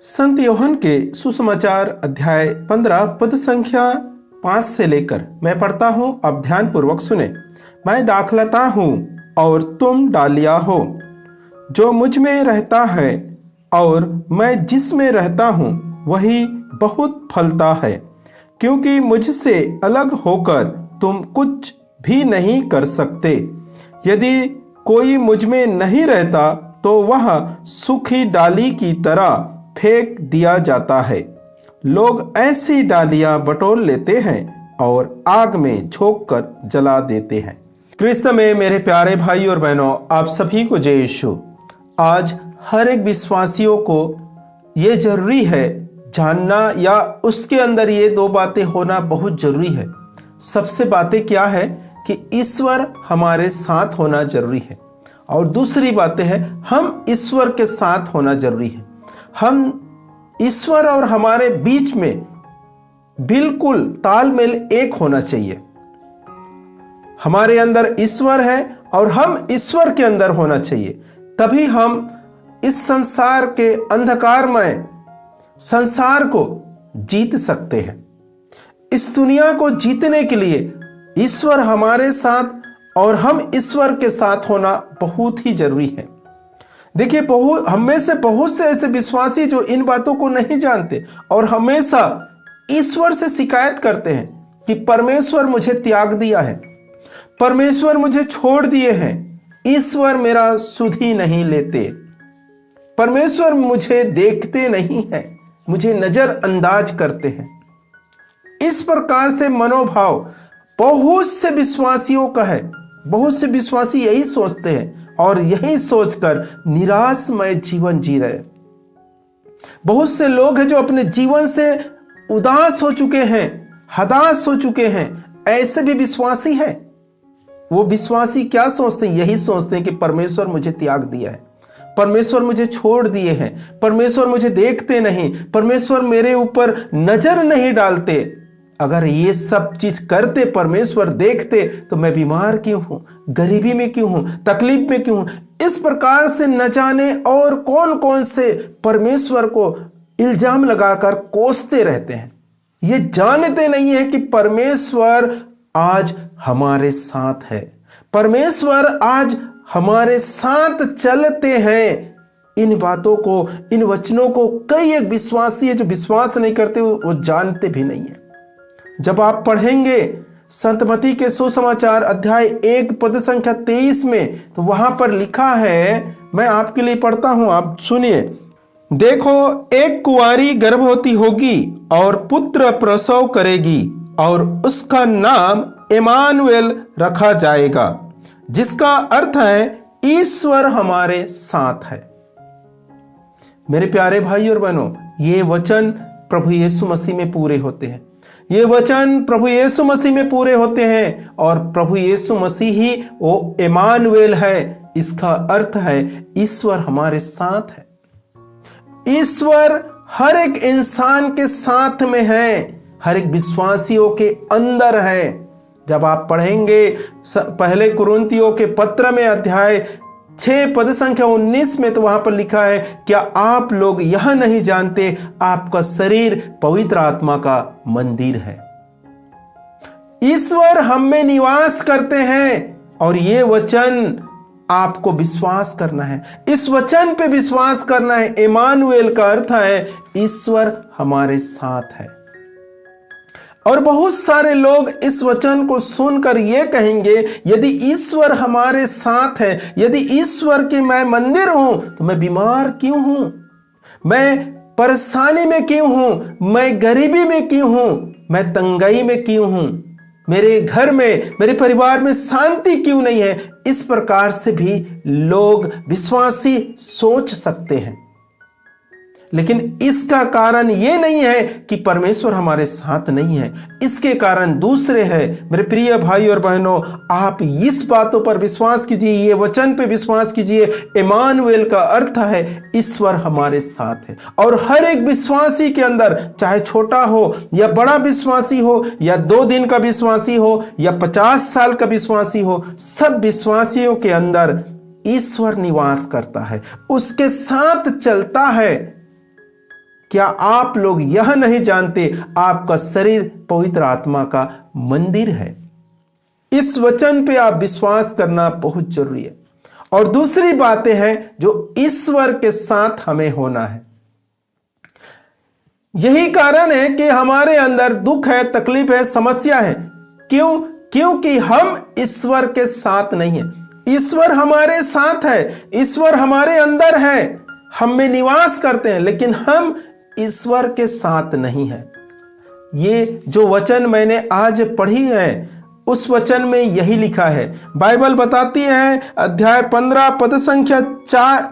संत यूहन्ना के सुसमाचार अध्याय 15 पद संख्या 5 से लेकर मैं पढ़ता हूँ। अब ध्यान पूर्वक सुने। मैं दाखलता हूँ और तुम डालियाँ हो। जो मुझ में रहता है और मैं जिसमें रहता हूँ वही बहुत फलता है, क्योंकि मुझसे अलग होकर तुम कुछ भी नहीं कर सकते। यदि कोई मुझ में नहीं रहता तो वह सूखी डाली की तरह फेंक दिया जाता है। लोग ऐसी डालियां बटोर लेते हैं और आग में झोंक कर जला देते हैं। क्रिस्त में मेरे प्यारे भाई और बहनों, आप सभी को जय यीशु। आज हर एक विश्वासियों को ये जरूरी है जानना, या उसके अंदर ये दो बातें होना बहुत जरूरी है। सबसे बातें क्या है कि ईश्वर हमारे साथ होना जरूरी है, और दूसरी बातें है हम ईश्वर के साथ होना जरूरी है। हम ईश्वर और हमारे बीच में बिल्कुल तालमेल एक होना चाहिए। हमारे अंदर ईश्वर है और हम ईश्वर के अंदर होना चाहिए, तभी हम इस संसार के अंधकारमय संसार को जीत सकते हैं। इस दुनिया को जीतने के लिए ईश्वर हमारे साथ और हम ईश्वर के साथ होना बहुत ही जरूरी है। देखिए, हम में से बहुत से ऐसे विश्वासी जो इन बातों को नहीं जानते और हमेशा ईश्वर से शिकायत करते हैं कि परमेश्वर मुझे त्याग दिया है, परमेश्वर मुझे छोड़ दिए हैं, ईश्वर मेरा सुध ही नहीं लेते, परमेश्वर मुझे देखते नहीं हैं, मुझे नजरअंदाज करते हैं। इस प्रकार से मनोभाव बहुत से विश्वासियों का है। बहुत से विश्वासी यही सोचते हैं और यही सोचकर निराशमय जीवन जी रहे। बहुत से लोग हैं जो अपने जीवन से उदास हो चुके हैं, हताश हो चुके हैं। ऐसे भी विश्वासी हैं। वो विश्वासी क्या सोचते हैं? यही सोचते हैं कि परमेश्वर मुझे त्याग दिया है, परमेश्वर मुझे छोड़ दिए हैं, परमेश्वर मुझे देखते नहीं, परमेश्वर मेरे ऊपर नजर नहीं डालते। अगर ये सब चीज करते, परमेश्वर देखते, तो मैं बीमार क्यों हूं, गरीबी में क्यों हूं, तकलीफ में क्यों हूं। इस प्रकार से न जाने और कौन कौन से परमेश्वर को इल्जाम लगाकर कोसते रहते हैं। ये जानते नहीं है कि परमेश्वर आज हमारे साथ है, परमेश्वर आज हमारे साथ चलते हैं। इन बातों को, इन वचनों को कई एक विश्वासी है जो विश्वास नहीं करते, वो जानते भी नहीं है। जब आप पढ़ेंगे संत मत्ती के सुसमाचार अध्याय 1 पद संख्या 23 में, तो वहां पर लिखा है, मैं आपके लिए पढ़ता हूं, आप सुनिए। देखो, एक कुंवारी गर्भवती होगी और पुत्र प्रसव करेगी और उसका नाम इम्मानुएल रखा जाएगा, जिसका अर्थ है ईश्वर हमारे साथ है। मेरे प्यारे भाई और बहनों, ये वचन प्रभु यीशु मसीह में पूरे होते हैं। ये वचन प्रभु यीशु मसीह में पूरे होते हैं, और प्रभु यीशु मसीह ही वो इम्मानुएल है। इसका अर्थ है ईश्वर हमारे साथ है। ईश्वर हर एक इंसान के साथ में है, हर एक विश्वासियों के अंदर है। जब आप पढ़ेंगे पहले कुरिन्थियों के पत्र में अध्याय 6 पद संख्या 19 में, तो वहां पर लिखा है, क्या आप लोग यह नहीं जानते आपका शरीर पवित्र आत्मा का मंदिर है। ईश्वर हम में निवास करते हैं, और ये वचन आपको विश्वास करना है, इस वचन पे विश्वास करना है। इम्मानुएल का अर्थ है ईश्वर हमारे साथ है। और बहुत सारे लोग इस वचन को सुनकर ये कहेंगे, यदि ईश्वर हमारे साथ है, यदि ईश्वर के मैं मंदिर हूं, तो मैं बीमार क्यों हूं, मैं परेशानी में क्यों हूं, मैं गरीबी में क्यों हूं, मैं तंगाई में क्यों हूं, मेरे घर में, मेरे परिवार में शांति क्यों नहीं है। इस प्रकार से भी लोग विश्वासी सोच सकते हैं, लेकिन इसका कारण यह नहीं है कि परमेश्वर हमारे साथ नहीं है। इसके कारण दूसरे हैं। मेरे प्रिय भाई और बहनों, आप इस बातों पर विश्वास कीजिए, ये वचन पे विश्वास कीजिए। इम्मानुएल का अर्थ है ईश्वर हमारे साथ है। और हर एक विश्वासी के अंदर, चाहे छोटा हो या बड़ा विश्वासी हो, या 2 दिन का विश्वासी हो या 50 साल का विश्वासी हो, सब विश्वासियों के अंदर ईश्वर निवास करता है, उसके साथ चलता है। क्या आप लोग यह नहीं जानते आपका शरीर पवित्र आत्मा का मंदिर है? इस वचन पे आप विश्वास करना बहुत जरूरी है। और दूसरी बातें हैं जो ईश्वर के साथ हमें होना है। यही कारण है कि हमारे अंदर दुख है, तकलीफ है, समस्या है। क्यों? क्योंकि हम ईश्वर के साथ नहीं है। ईश्वर हमारे साथ है, ईश्वर हमारे अंदर है, हम में निवास करते हैं, लेकिन हम ईश्वर के साथ नहीं है। ये जो वचन मैंने आज पढ़ी है, उस वचन में यही लिखा है। बाइबल बताती है अध्याय 15 पद संख्या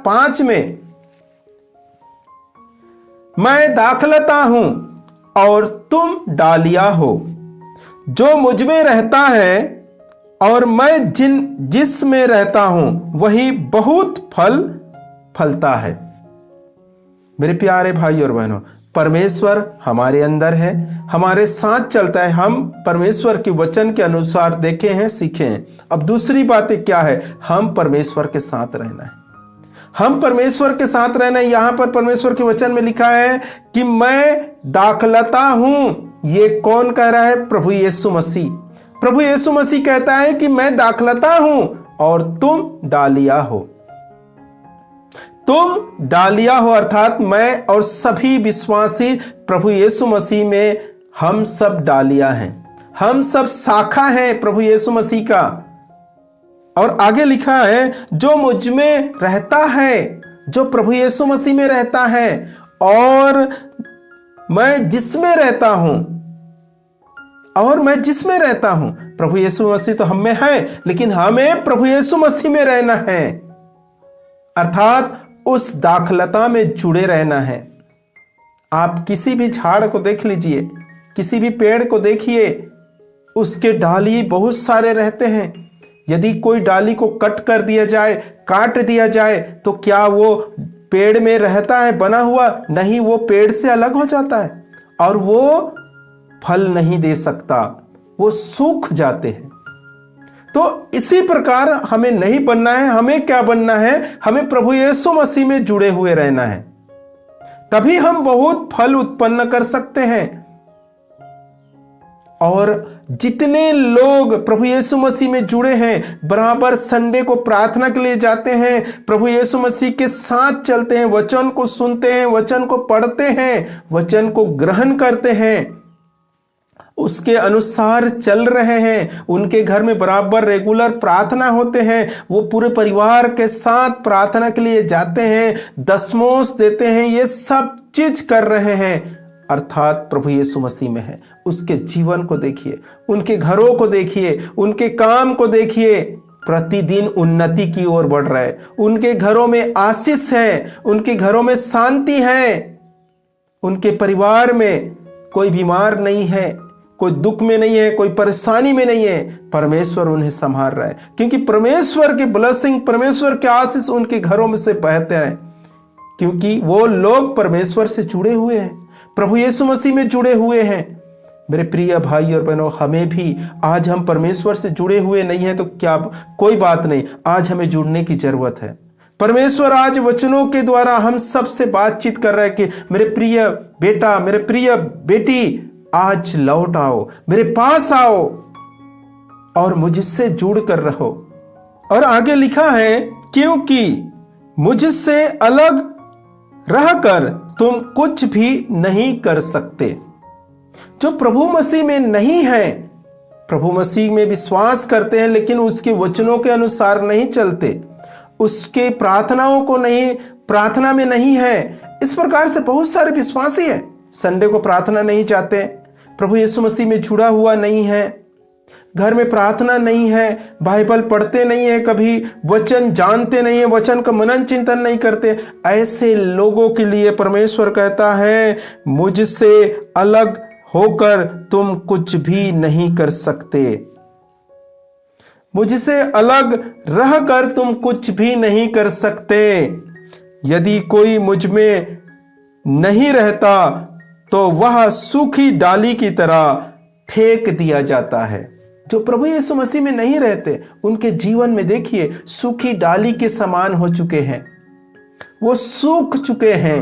5 में, मैं दाखलता हूं और तुम डालियां हो। जो मुझ में रहता है और मैं जिस में रहता हूं वही बहुत फल फलता है। मेरे प्यारे भाई और बहनों, परमेश्वर हमारे अंदर है, हमारे साथ चलता है। हम परमेश्वर के वचन के अनुसार देखे हैं, सीखे हैं। अब दूसरी बातें क्या है? हम परमेश्वर के साथ रहना है। हम परमेश्वर के साथ रहना है। यहां पर परमेश्वर के वचन में लिखा है कि मैं दाखलता हूं। ये कौन कह रहा है? प्रभु यीशु मसीह। प्रभु यीशु मसीह कहता है कि मैं दाखलता हूं और तुम डालिया हो। तुम डालिया हो अर्थात मैं और सभी विश्वासी प्रभु यीशु मसीह में, हम सब डालिया हैं, हम सब शाखा हैं प्रभु यीशु मसीह का। और आगे लिखा है, जो मुझ में रहता है, जो प्रभु यीशु मसीह में रहता है और मैं जिसमें रहता हूं, और मैं जिसमें रहता हूं। प्रभु यीशु मसीह तो हम में है, लेकिन हमें प्रभु यीशु मसीह में रहना है, अर्थात उस दाखलता में जुड़े रहना है। आप किसी भी झाड़ को देख लीजिए, किसी भी पेड़ को देखिए, उसके डाली बहुत सारे रहते हैं। यदि कोई डाली को कट कर दिया जाए, काट दिया जाए, तो क्या वो पेड़ में रहता है बना हुआ? नहीं, वो पेड़ से अलग हो जाता है और वो फल नहीं दे सकता, वो सूख जाते हैं। तो इसी प्रकार हमें नहीं बनना है। हमें क्या बनना है? हमें प्रभु यीशु मसीह में जुड़े हुए रहना है, तभी हम बहुत फल उत्पन्न कर सकते हैं। और जितने लोग प्रभु यीशु मसीह में जुड़े हैं, बराबर संडे को प्रार्थना के लिए जाते हैं, प्रभु यीशु मसीह के साथ चलते हैं, वचन को सुनते हैं, वचन को पढ़ते हैं, वचन को ग्रहण करते हैं, उसके अनुसार चल रहे हैं, उनके घर में बराबर रेगुलर प्रार्थना होते हैं, वो पूरे परिवार के साथ प्रार्थना के लिए जाते हैं, दशमोश देते हैं, ये सब चीज कर रहे हैं, अर्थात प्रभु यीशु मसीह में है। उसके जीवन को देखिए, उनके घरों को देखिए, उनके काम को देखिए, प्रतिदिन उन्नति की ओर बढ़ रहा है। उनके घरों में आशीष है, उनके घरों में शांति है, उनके परिवार में कोई बीमार नहीं है, कोई दुख में नहीं है, कोई परेशानी में नहीं है। परमेश्वर उन्हें संभाल रहा है, क्योंकि परमेश्वर की ब्लेसिंग, परमेश्वर के आशीष उनके घरों में से बहते हैं, क्योंकि वो लोग परमेश्वर से जुड़े हुए हैं, प्रभु यीशु मसीह में जुड़े हुए हैं। मेरे प्रिय भाई और बहनों, हमें भी आज हम परमेश्वर से जुड़े हुए नहीं हैं तो क्या, कोई बात नहीं, आज हमें जुड़ने की जरूरत है। परमेश्वर आज वचनों के द्वारा हम सबसे बातचीत कर रहा है कि मेरे प्रिय बेटा, मेरे प्रिय बेटी, आज लौट आओ, मेरे पास आओ और मुझसे जुड़ कर रहो। और आगे लिखा है, क्योंकि मुझसे अलग रहकर तुम कुछ भी नहीं कर सकते। जो प्रभु मसीह में नहीं है, प्रभु मसीह में विश्वास करते हैं लेकिन उसके वचनों के अनुसार नहीं चलते, उसके प्रार्थनाओं को नहीं, प्रार्थना में नहीं है। इस प्रकार से बहुत सारे विश्वासी हैं, संडे को प्रार्थना नहीं जाते, प्रभु यीशु मसीह में जुड़ा हुआ नहीं है, घर में प्रार्थना नहीं है, बाइबल पढ़ते नहीं है, कभी वचन जानते नहीं है, वचन का मनन चिंतन नहीं करते। ऐसे लोगों के लिए परमेश्वर कहता है, मुझसे अलग होकर तुम कुछ भी नहीं कर सकते। मुझसे अलग रहकर तुम कुछ भी नहीं कर सकते। यदि कोई मुझ में नहीं रहता तो वह सूखी डाली की तरह फेंक दिया जाता है। जो प्रभु यीशु मसीह में नहीं रहते, उनके जीवन में देखिए सूखी डाली के समान हो चुके हैं, वो सूख चुके हैं।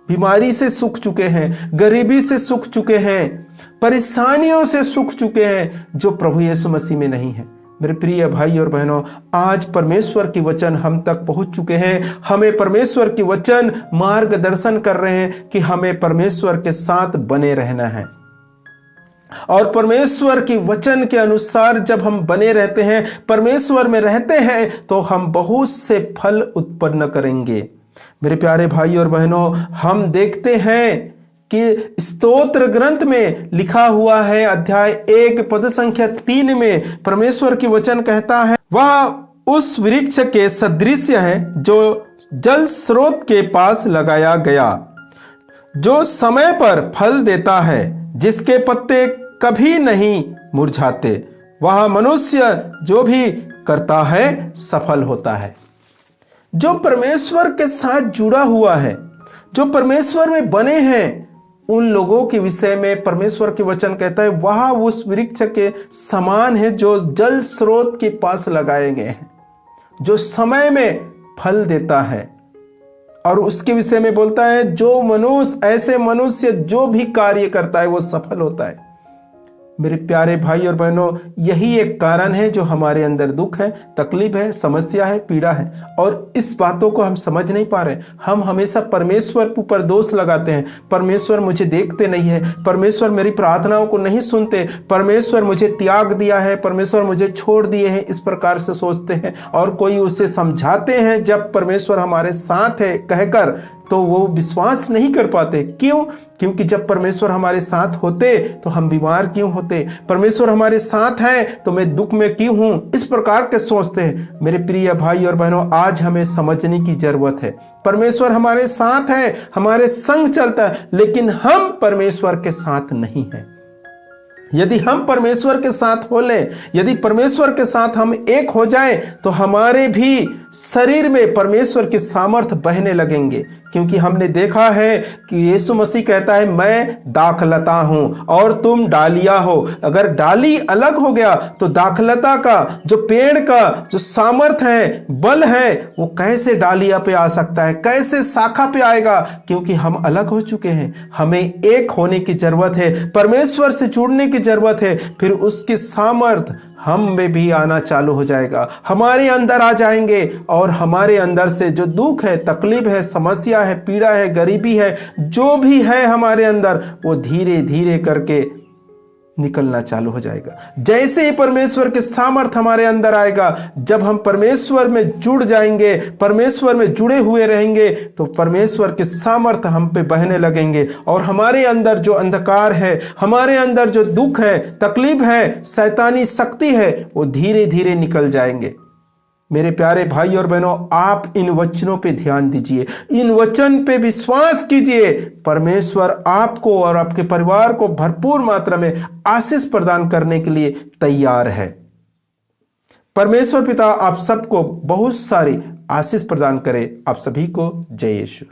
बीमारी से सूख चुके हैं, गरीबी से सूख चुके हैं, परेशानियों से सूख चुके हैं, जो प्रभु यीशु मसीह में नहीं है। मेरे प्रिय भाई और बहनों, आज परमेश्वर की वचन हम तक पहुंच चुके हैं। हमें परमेश्वर की वचन मार्गदर्शन कर रहे हैं कि हमें परमेश्वर के साथ बने रहना है। और परमेश्वर की वचन के अनुसार जब हम बने रहते हैं, परमेश्वर में रहते हैं, तो हम बहुत से फल उत्पन्न करेंगे। मेरे प्यारे भाई और बहनों, हम देखते हैं कि स्तोत्र ग्रंथ में लिखा हुआ है, अध्याय 1 पद संख्या 3 में परमेश्वर की वचन कहता है, वह उस वृक्ष के सदृश है जो जल स्रोत के पास लगाया गया, जो समय पर फल देता है, जिसके पत्ते कभी नहीं मुरझाते। वह मनुष्य जो भी करता है सफल होता है। जो परमेश्वर के साथ जुड़ा हुआ है, जो परमेश्वर में बने हैं, उन लोगों के विषय में परमेश्वर के वचन कहता है, वह उस वृक्ष के समान है जो जल स्रोत के पास लगाए गए हैं, जो समय में फल देता है। और उसके विषय में बोलता है, जो मनुष्य, ऐसे मनुष्य जो भी कार्य करता है वो सफल होता है। मेरे प्यारे भाई और बहनों, यही एक कारण है जो हमारे अंदर दुख है, तकलीफ है, समस्या है, पीड़ा है, और इस बातों को हम समझ नहीं पा रहे। हम हमेशा परमेश्वर के ऊपर दोष लगाते हैं। परमेश्वर मुझे देखते नहीं है, परमेश्वर मेरी प्रार्थनाओं को नहीं सुनते, परमेश्वर मुझे त्याग दिया है, परमेश्वर मुझे छोड़ दिए हैं, इस प्रकार से सोचते हैं। और कोई उसे समझाते हैं जब परमेश्वर हमारे साथ है कहकर, तो वो विश्वास नहीं कर पाते। क्यों? क्योंकि जब परमेश्वर हमारे साथ होते तो हम बीमार क्यों होते? परमेश्वर हमारे साथ है तो मैं दुख में क्यों हूं? इस प्रकार के सोचते हैं। मेरे प्रिय भाई और बहनों, आज हमें समझने की जरूरत है। परमेश्वर हमारे साथ है, हमारे संग चलता है, लेकिन हम परमेश्वर के साथ नहीं हैं। यदि हम परमेश्वर के साथ हो लें, यदि परमेश्वर के साथ हम एक हो जाएं, तो हमारे भी शरीर में परमेश्वर की सामर्थ बहने लगेंगे। क्योंकि हमने देखा है कि यीशु मसीह कहता है, मैं दाखलता हूं और तुम डालियां हो। अगर डाली अलग हो गया तो दाखलता का, जो पेड़ का जो सामर्थ है, बल है, वो कैसे डालिया पे आ सकता है, कैसे शाखा पे आएगा? क्योंकि हम अलग हो चुके हैं। हमें एक होने की जरूरत है, परमेश्वर से जुड़ने की जरूरत है। फिर उसकी सामर्थ हम में भी आना चालू हो जाएगा, हमारे अंदर आ जाएंगे, और हमारे अंदर से जो दुख है, तकलीफ है, समस्या है, पीड़ा है, गरीबी है, जो भी है हमारे अंदर, वो धीरे धीरे करके निकलना चालू हो जाएगा। जैसे ही परमेश्वर के सामर्थ हमारे अंदर आएगा, जब हम परमेश्वर में जुड़ जाएंगे, परमेश्वर में जुड़े हुए रहेंगे, तो परमेश्वर के सामर्थ हम पे बहने लगेंगे, और हमारे अंदर जो अंधकार है, हमारे अंदर जो दुख है, तकलीफ है, शैतानी शक्ति है, वो धीरे धीरे निकल जाएंगे। मेरे प्यारे भाई और बहनों, आप इन वचनों पे ध्यान दीजिए, इन वचन पे विश्वास कीजिए। परमेश्वर आपको और आपके परिवार को भरपूर मात्रा में आशीष प्रदान करने के लिए तैयार है। परमेश्वर पिता आप सबको बहुत सारी आशीष प्रदान करे। आप सभी को जय यीशु।